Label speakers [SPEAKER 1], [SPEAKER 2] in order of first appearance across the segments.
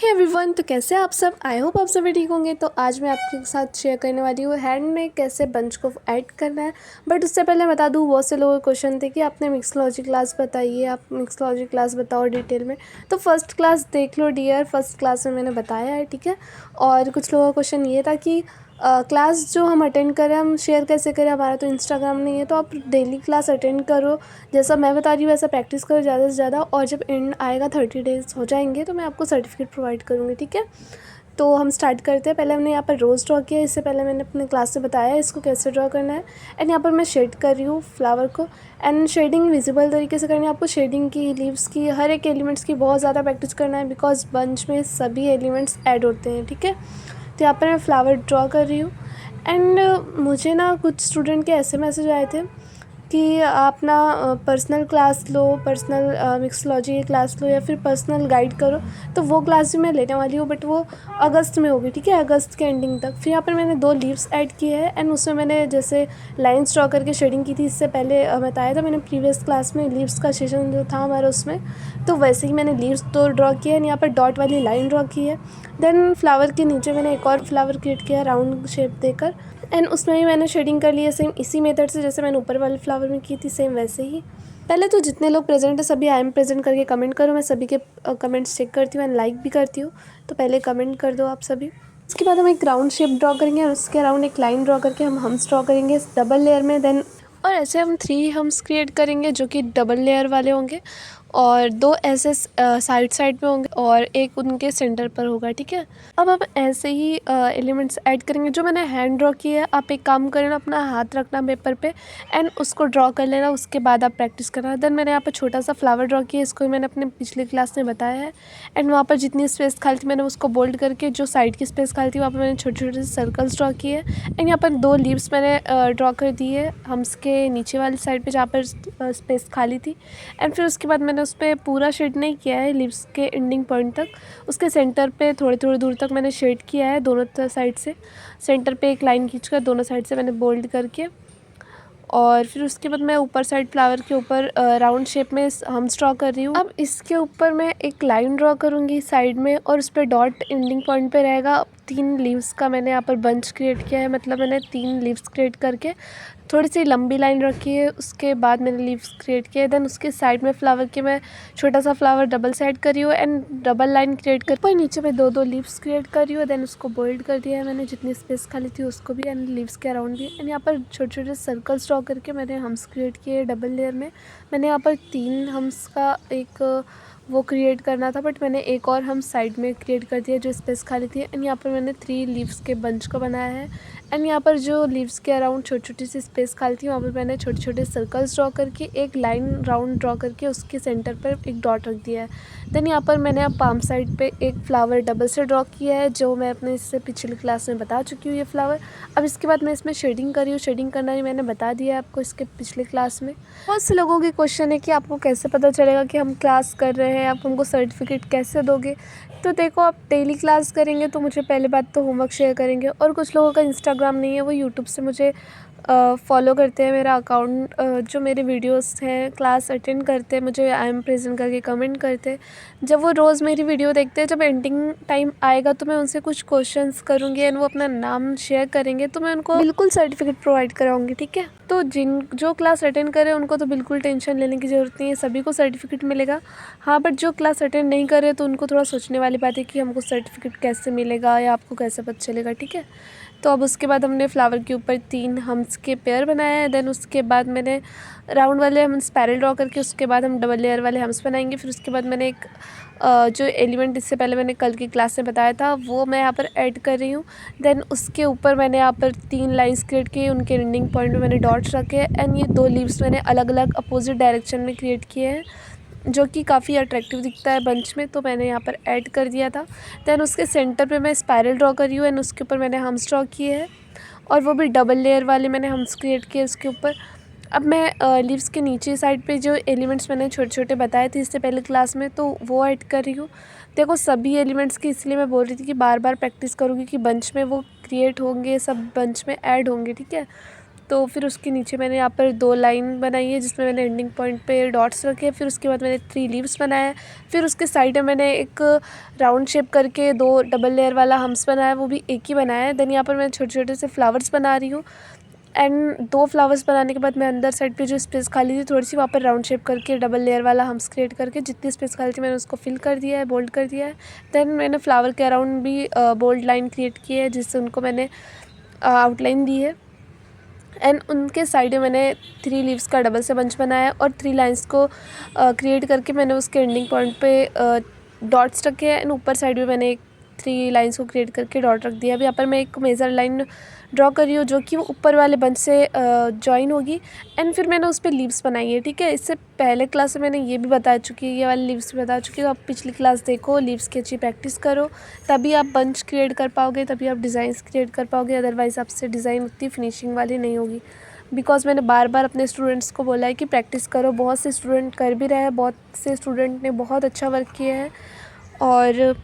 [SPEAKER 1] Hey everyone, तो कैसे आप सब। आई होप आप सभी ठीक होंगे। तो आज मैं आपके साथ शेयर करने वाली हूँ हैंड में कैसे बंच को ऐड करना है। बट उससे पहले बता दूँ, बहुत से लोगों के क्वेश्चन थे कि आपने मिक्सोलॉजी क्लास बताइए, आप मिक्सोलॉजी क्लास बताओ डिटेल में। तो फर्स्ट क्लास देख लो डियर, फर्स्ट क्लास में मैंने बताया है, ठीक है। और कुछ लोगों का क्वेश्चन ये था कि क्लास जो हम अटेंड करें हम शेयर कैसे करें, हमारा तो इंस्टाग्राम नहीं है। तो आप डेली क्लास अटेंड करो, जैसा मैं बता रही हूँ वैसा प्रैक्टिस करो ज़्यादा से ज़्यादा। और जब एंड आएगा 30 डेज़ हो जाएंगे तो मैं आपको सर्टिफिकेट प्रोवाइड करूँगी, ठीक है। तो हम स्टार्ट करते हैं। पहले हमने यहाँ पर रोज़ ड्रॉ किया, इससे पहले मैंने अपने क्लास से बताया इसको कैसे ड्रॉ करना है। एंड यहाँ पर मैं शेड कर रही हूँ फ्लावर को। एंड शेडिंग विजिबल तरीके से करनी है आपको, शेडिंग की, लीव्स की, हर एक एलिमेंट्स की बहुत ज़्यादा प्रैक्टिस करना है, बिकॉज बंच में सभी एलिमेंट्स ऐड होते हैं, ठीक है। तो यहाँ पर मैं फ्लावर ड्रॉ कर रही हूँ। एंड मुझे ना कुछ स्टूडेंट के ऐसे मैसेज आए थे कि आप ना पर्सनल क्लास लो, पर्सनल मिक्सोलॉजी की क्लास लो या फिर पर्सनल गाइड करो। तो वो क्लास भी मैं लेने वाली हूँ, बट वो अगस्त में होगी, ठीक है, अगस्त के एंडिंग तक। फिर यहाँ पर मैंने 2 लीव्स ऐड किए हैं एंड उसमें मैंने जैसे लाइन्स ड्रॉ करके शेडिंग की थी, इससे पहले बताया था मैंने प्रीवियस क्लास में, लीव्स का सेशन जो था हमारा उसमें। तो वैसे ही मैंने लीव्स 2 ड्रॉ किए हैं, यहाँ पर डॉट वाली लाइन ड्रॉ की है। देन फ्लावर के नीचे मैंने एक और फ्लावर क्रिएट किया राउंड शेप देकर, एंड उसमें भी मैंने शेडिंग कर ली है सेम इसी मेथड से जैसे मैंने ऊपर वाले फ्लावर में की थी, सेम वैसे ही। पहले तो जितने लोग प्रेजेंट है सभी आई एम प्रेजेंट करके कमेंट करो, मैं सभी के कमेंट्स चेक करती हूँ एंड लाइक भी करती हूँ। तो पहले कमेंट कर दो आप सभी। उसके बाद हम एक राउंड शेप ड्रॉ करेंगे और उसके अराउंड एक लाइन ड्रॉ करके हम हम्स ड्रॉ करेंगे डबल लेयर में। देन और ऐसे हम 3 हम्स क्रिएट करेंगे जो कि डबल लेयर वाले होंगे, और 2 ऐसे साइड साइड में होंगे और एक उनके सेंटर पर होगा, ठीक है। अब हम ऐसे ही एलिमेंट्स ऐड करेंगे। जो मैंने हैंड ड्रॉ किया है, आप एक काम करना, अपना हाथ रखना पेपर पे एंड उसको ड्रॉ कर लेना, उसके बाद आप प्रैक्टिस करना। देन मैंने यहाँ पर छोटा सा फ्लावर ड्रॉ किया, इसको मैंने अपने पिछले क्लास में बताया है। एंड वहाँ पर जितनी स्पेस खाली थी मैंने उसको बोल्ड करके, जो साइड की स्पेस खाली थी वहाँ पर मैंने छोटे छोटे से सर्कल्स ड्रॉ किए। एंड यहाँ पर 2 लीव्स मैंने ड्रॉ कर दी है हम्स के नीचे वाली साइड पे जहाँ पर स्पेस खाली थी। एंड फिर उसके बाद मैंने उस पर पूरा शेड नहीं किया है लीव्स के एंडिंग पॉइंट तक, उसके सेंटर पे थोड़ी थोड़ी दूर तक मैंने शेड किया है दोनों साइड से। सेंटर पे एक लाइन खींचकर दोनों साइड से मैंने बोल्ड करके, और फिर उसके बाद मैं ऊपर साइड फ्लावर के ऊपर राउंड शेप में हम्स ड्रॉ कर रही हूँ। अब इसके ऊपर मैं एक लाइन ड्रॉ करूँगी साइड में और उस पर डॉट एंडिंग पॉइंट पे रहेगा। 3 लीव्स का मैंने यहाँ पर बंच क्रिएट किया है, मतलब मैंने 3 लीव्स क्रिएट करके थोड़ी सी लंबी लाइन रखी है, उसके बाद मैंने लीव्स क्रिएट किए। देन उसके साइड में फ्लावर के मैं छोटा सा फ्लावर डबल साइड कर रही हूँ एंड डबल लाइन क्रिएट कर, पर नीचे पे 2 लीव्स क्रिएट कर रही हूँ। देन उसको बोल्ड कर दिया है मैंने, जितनी स्पेस खाली थी उसको भी एंड लीव्स के अराउंड भी। एंड यहाँ पर छोटे छोटे सर्कल्स ड्रॉ करके मैंने हम्स क्रिएट किए डबल लेयर में। मैंने यहाँ पर 3 हम्स का एक वो क्रिएट करना था, बट मैंने एक और हम साइड में क्रिएट कर दिया जो स्पेस खाली थी। एंड यहाँ पर मैंने 3 लीव्स के बंच को बनाया है। एंड यहाँ पर जो लीव्स के अराउंड छोटी छोटी सी स्पेस खाली थी वहाँ पर मैंने छोटे छोटे सर्कल्स ड्रॉ करके एक लाइन राउंड ड्रॉ करके उसके सेंटर पर एक डॉट रख दिया है। देन यहाँ पर मैंने अब पाम साइड पे एक फ्लावर डबल से ड्रॉ किया है, जो मैं अपने इससे पिछली क्लास में बता चुकी हूँ ये फ्लावर। अब इसके बाद मैं इसमें शेडिंग कर रही हूँ, शेडिंग करना ही मैंने बता दिया है आपको इसके पिछले क्लास में। बहुत से लोगों के क्वेश्चन है कि आपको कैसे पता चलेगा कि हम क्लास कर रहे हैं, आप हमको सर्टिफिकेट कैसे दोगे। तो देखो, आप डेली क्लास करेंगे तो मुझे पहले बात तो होमवर्क शेयर करेंगे, और कुछ लोगों का इंस्टाग्राम नहीं है, वो यूट्यूब से मुझे फॉलो करते हैं, मेरा अकाउंट जो मेरे वीडियोस हैं क्लास अटेंड करते हैं, मुझे आई एम प्रेजेंट करके कमेंट करते हैं। जब वो रोज़ मेरी वीडियो देखते हैं, जब एंडिंग टाइम आएगा तो मैं उनसे कुछ क्वेश्चंस करूँगी एंड वो अपना नाम शेयर करेंगे तो मैं उनको बिल्कुल सर्टिफिकेट प्रोवाइड कराऊँगी, ठीक है। तो जो क्लास अटेंड करे उनको तो बिल्कुल टेंशन लेने की ज़रूरत नहीं है, सभी को सर्टिफिकेट मिलेगा। हाँ, बट जो क्लास अटेंड नहीं करे तो उनको थोड़ा सोचने वाली बात है कि हमको सर्टिफिकेट कैसे मिलेगा या आपको कैसे पता चलेगा, ठीक है। तो अब उसके बाद हमने फ्लावर के ऊपर 3 हम्स के पेयर बनाए हैं। देन उसके बाद मैंने राउंड वाले हम स्पायरल ड्रॉ करके उसके बाद हम डबल लेयर वाले हम्स बनाएंगे। फिर उसके बाद मैंने एक जो एलिमेंट इससे पहले मैंने कल की क्लास में बताया था वो मैं यहाँ पर ऐड कर रही हूँ। देन उसके ऊपर मैंने यहाँ पर 3 लाइन्स क्रिएट की, उनके एंडिंग पॉइंट में मैंने डॉट्स रखे एंड ये 2 लीव्स मैंने अलग अलग अपोजिट डायरेक्शन में क्रिएट किए हैं, जो कि काफ़ी अट्रैक्टिव दिखता है बंच में, तो मैंने यहाँ पर ऐड कर दिया था। देन उसके सेंटर पे मैं स्पायरल ड्रॉ कर रही हूँ एंड उसके ऊपर मैंने हम्स ड्रॉ किए हैं, और वो भी डबल लेयर वाले मैंने हम्स क्रिएट किए उसके ऊपर। अब मैं लीव्स के नीचे साइड पे जो एलिमेंट्स मैंने छोटे छोटे बताए थे इससे पहले क्लास में, तो वो ऐड कर रही हूँ। देखो, सभी एलिमेंट्स की इसलिए मैं बोल रही थी कि बार बार प्रैक्टिस करूँगी कि बंच में वो क्रिएट होंगे, सब बंच में ऐड होंगे, ठीक है। तो फिर उसके नीचे मैंने यहाँ पर 2 लाइन बनाई है जिसमें मैंने एंडिंग पॉइंट पे डॉट्स रखे। फिर उसके बाद मैंने 3 लीव्स बनाया है। फिर उसके साइड में मैंने एक राउंड शेप करके 2 डबल लेयर वाला हम्स बनाया है, वो भी एक ही बनाया है। देन यहाँ पर मैं छोटे छोटे से फ्लावर्स बना रही हूँ एंड 2 फ्लावर्स बनाने के बाद मैं अंदर साइड पे जो स्पेस खाली थी थोड़ी सी, वहाँ पर राउंड शेप करके डबल लेयर वाला हम्स क्रिएट करके जितनी स्पेस खाली थी मैंने उसको फिल कर दिया है, बोल्ड कर दिया है। देन मैंने फ्लावर के अराउंड भी बोल्ड लाइन क्रिएट की है जिससे उनको मैंने आउटलाइन दी है। एंड उनके साइड में मैंने 3 लीव्स का डबल से बंच बनाया और 3 लाइंस को क्रिएट करके मैंने उसके एंडिंग पॉइंट पे डॉट्स रखे हैं एंड ऊपर साइड में मैंने 3 लाइंस को क्रिएट करके डॉट रख दिया। अभी यहाँ पर मैं एक मेजर लाइन ड्रॉ कर रही हूँ जो कि वो ऊपर वाले बंच से जॉइन होगी एंड फिर मैंने उस पर लीव्स बनाई है। ठीक है, इससे पहले क्लास में मैंने ये भी बता चुकी है, ये वाली लीव्स भी बता चुकी है। तो आप पिछली क्लास देखो, लीव्स की अच्छी प्रैक्टिस करो, तभी आप बंच क्रिएट कर पाओगे, तभी आप डिज़ाइंस क्रिएट कर पाओगे। अदरवाइज़ आपसे डिज़ाइन उतनी फिनिशिंग वाली नहीं होगी। बिकॉज़ मैंने बार बार अपने स्टूडेंट्स को बोला है कि प्रैक्टिस करो। बहुत से स्टूडेंट कर भी रहे हैं, बहुत से स्टूडेंट ने बहुत अच्छा वर्क किया है। और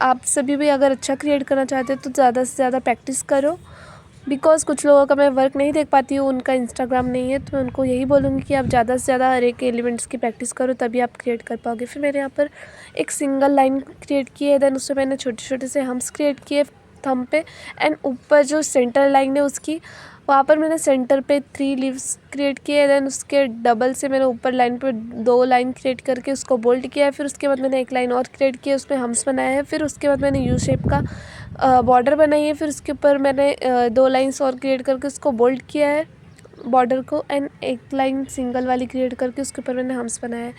[SPEAKER 1] आप सभी भी अगर अच्छा क्रिएट करना चाहते हो तो ज़्यादा से ज़्यादा प्रैक्टिस करो। बिकॉज़ कुछ लोगों का मैं वर्क नहीं देख पाती हूँ, उनका इंस्टाग्राम नहीं है, तो मैं उनको यही बोलूँगी कि आप ज़्यादा से ज़्यादा हर एक एलिमेंट्स की प्रैक्टिस करो, तभी आप क्रिएट कर पाओगे। फिर मैंने यहाँ पर एक सिंगल लाइन क्रिएट की है, देन उससे मैंने छोटे छोटे से हम्स क्रिएट किए थंब पे एंड ऊपर जो सेंटर लाइन है उसकी, वहाँ पर मैंने सेंटर पे 3 लीव्स क्रिएट किए। देन उसके डबल से मैंने ऊपर लाइन पे 2 लाइन क्रिएट करके उसको बोल्ड किया है। फिर उसके बाद मैंने एक लाइन और क्रिएट की है, उसमें हम्स बनाया है। फिर उसके बाद मैंने यू शेप का बॉर्डर बनाई है। फिर उसके ऊपर मैंने 2 लाइन्स और क्रिएट करके उसको बोल्ड किया है बॉर्डर को एंड एक लाइन सिंगल वाली क्रिएट करके उसके ऊपर मैंने हम्स बनाया है।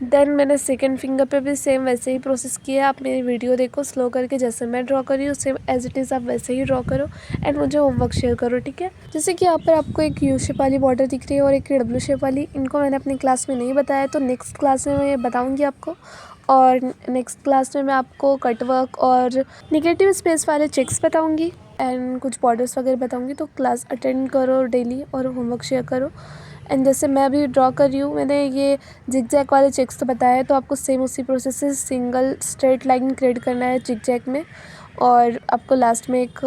[SPEAKER 1] देन मैंने सेकंड फिंगर पे भी सेम वैसे ही प्रोसेस किया है। आप मेरी वीडियो देखो स्लो करके, जैसे मैं ड्रॉ कर रही हूँ सेम एज इट इज़ आप वैसे ही ड्रॉ करो एंड मुझे होमवर्क शेयर करो। ठीक है, जैसे कि यहाँ पर आपको एक यू शेप वाली बॉर्डर दिख रही है और एक डब्ल्यू शेप वाली, इनको मैंने अपनी क्लास में नहीं बताया, तो नेक्स्ट क्लास में मैं ये बताऊँगी आपको। और नेक्स्ट क्लास में मैं आपको कटवर्क और निगेटिव स्पेस वाले चेक्स बताऊँगी एंड कुछ बॉर्डर्स वगैरह बताऊँगी। तो क्लास अटेंड करो डेली और होमवर्क शेयर करो। एंड जैसे मैं अभी ड्रॉ कर रही हूँ, मैंने ये जिग-जैग वाले चेक्स तो बताया है, तो आपको सेम उसी प्रोसेस से सिंगल स्ट्रेट लाइन क्रिएट करना है जिग-जैग में और आपको लास्ट में एक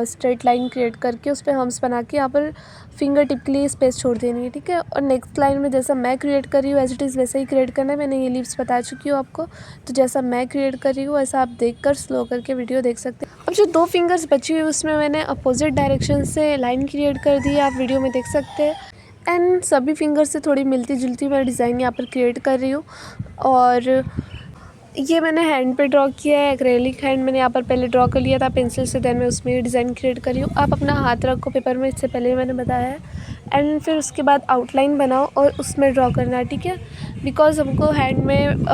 [SPEAKER 1] स्ट्रेट लाइन क्रिएट करके उस पर हम्स बना के यहाँ पर फिंगर टिप के लिए स्पेस छोड़ देनी है। ठीक है, और नेक्स्ट लाइन में जैसा मैं क्रिएट कर रही हूँ एज इट इज़ वैसे ही क्रिएट करना है। मैंने ये लीव्स बता चुकी हूँ आपको, तो जैसा मैं क्रिएट कर रही हूँ ऐसा आप देखकर स्लो करके वीडियो देख सकते हैं। अब जो 2 फिंगर्स बची हुई उसमें मैंने अपोजिट डायरेक्शन से लाइन क्रिएट कर दी है, आप वीडियो में देख सकते हैं। एंड सभी फिंगर से थोड़ी मिलती जुलती मैं डिज़ाइन यहाँ पर क्रिएट कर रही हूँ। और ये मैंने हैंड पे ड्रॉ किया है, एक्रेलिक हैंड मैंने यहाँ पर पहले ड्रॉ कर लिया था पेंसिल से, देन मैं उसमें डिज़ाइन क्रिएट कर रही हूँ। आप अपना हाथ रखो पेपर में, इससे पहले मैंने बताया है। एंड फिर उसके बाद आउटलाइन बनाओ और उसमें ड्रॉ करना है। ठीक है, बिकॉज़ हमको हैंड में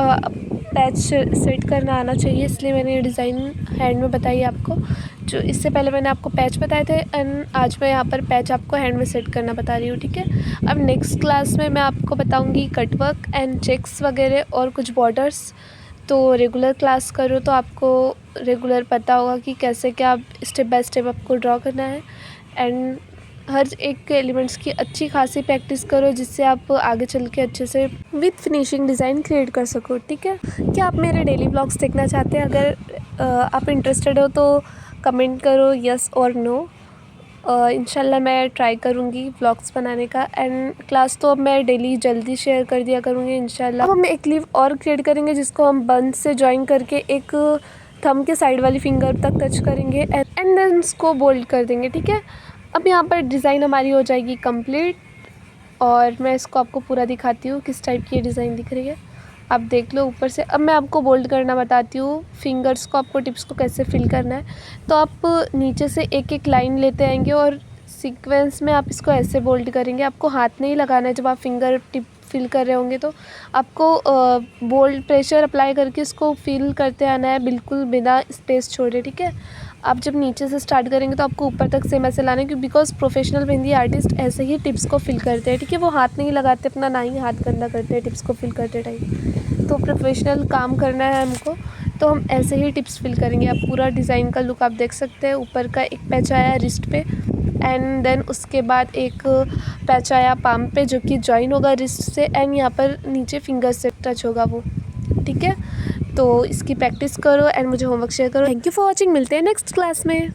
[SPEAKER 1] पैच सेट करना आना चाहिए, इसलिए मैंने ये डिज़ाइन हैंड में बताई आपको। जो इससे पहले मैंने आपको पैच बताए थे एंड आज मैं यहाँ पर पैच आपको हैंड में सेट करना बता रही हूँ। ठीक है, अब नेक्स्ट क्लास में मैं आपको बताऊँगी कटवर्क एंड चेक्स वगैरह और कुछ बॉर्डर्स। तो रेगुलर क्लास करो तो आपको रेगुलर पता होगा कि कैसे क्या स्टेप बाय स्टेप आपको ड्रॉ करना है। एंड हर एक एलिमेंट्स की अच्छी खासी प्रैक्टिस करो जिससे आप आगे चल के अच्छे से विथ फिनिशिंग डिज़ाइन क्रिएट कर सको। ठीक है, क्या आप मेरे डेली ब्लॉग्स देखना चाहते हैं? अगर आप इंटरेस्टेड हो तो कमेंट करो यस और नो। इंशाल्लाह मैं ट्राई करूँगी व्लॉग्स बनाने का। एंड क्लास तो अब मैं डेली जल्दी शेयर कर दिया करूँगी इंशाल्लाह। अब हम एक लीव और क्रिएट करेंगे जिसको हम बंच से जॉइन करके एक थंब के साइड वाली फिंगर तक टच करेंगे एंड देन उसको बोल्ड कर देंगे। ठीक है, अब यहाँ पर डिज़ाइन हमारी हो जाएगी कंप्लीट और मैं इसको आपको पूरा दिखाती हूँ किस टाइप की ये डिज़ाइन दिख रही है, आप देख लो ऊपर से। अब मैं आपको बोल्ड करना बताती हूँ, फिंगर्स को आपको टिप्स को कैसे फिल करना है। तो आप नीचे से एक एक लाइन लेते आएंगे और सीक्वेंस में आप इसको ऐसे बोल्ड करेंगे। आपको हाथ नहीं लगाना है, जब आप फिंगर टिप फिल कर रहे होंगे तो आपको बोल्ड प्रेशर अप्लाई करके इसको फिल करते आना है बिल्कुल बिना स्पेस छोड़े। ठीक है, आप जब नीचे से स्टार्ट करेंगे तो आपको ऊपर तक सेम ऐसे लाना है, क्योंकि बिकॉज प्रोफेशनल मेहंदी आर्टिस्ट ऐसे ही टिप्स को फिल करते हैं। ठीक है, वो हाथ नहीं लगाते अपना, ना ही हाथ गंदा करते हैं टिप्स को फिल करते टाइम। तो प्रोफेशनल काम करना है हमको, तो हम ऐसे ही टिप्स फिल करेंगे। आप पूरा डिज़ाइन का लुक आप देख सकते हैं। ऊपर का एक पैच आया रिस्ट पे एंड देन उसके बाद एक पैच आया पाम पे जो कि जॉइन होगा रिस्ट से एंड यहाँ पर नीचे फिंगर से टच होगा वो। ठीक है, तो इसकी प्रैक्टिस करो एंड मुझे होमवर्क शेयर करो। थैंक यू फॉर वॉचिंग, मिलते हैं नेक्स्ट क्लास में।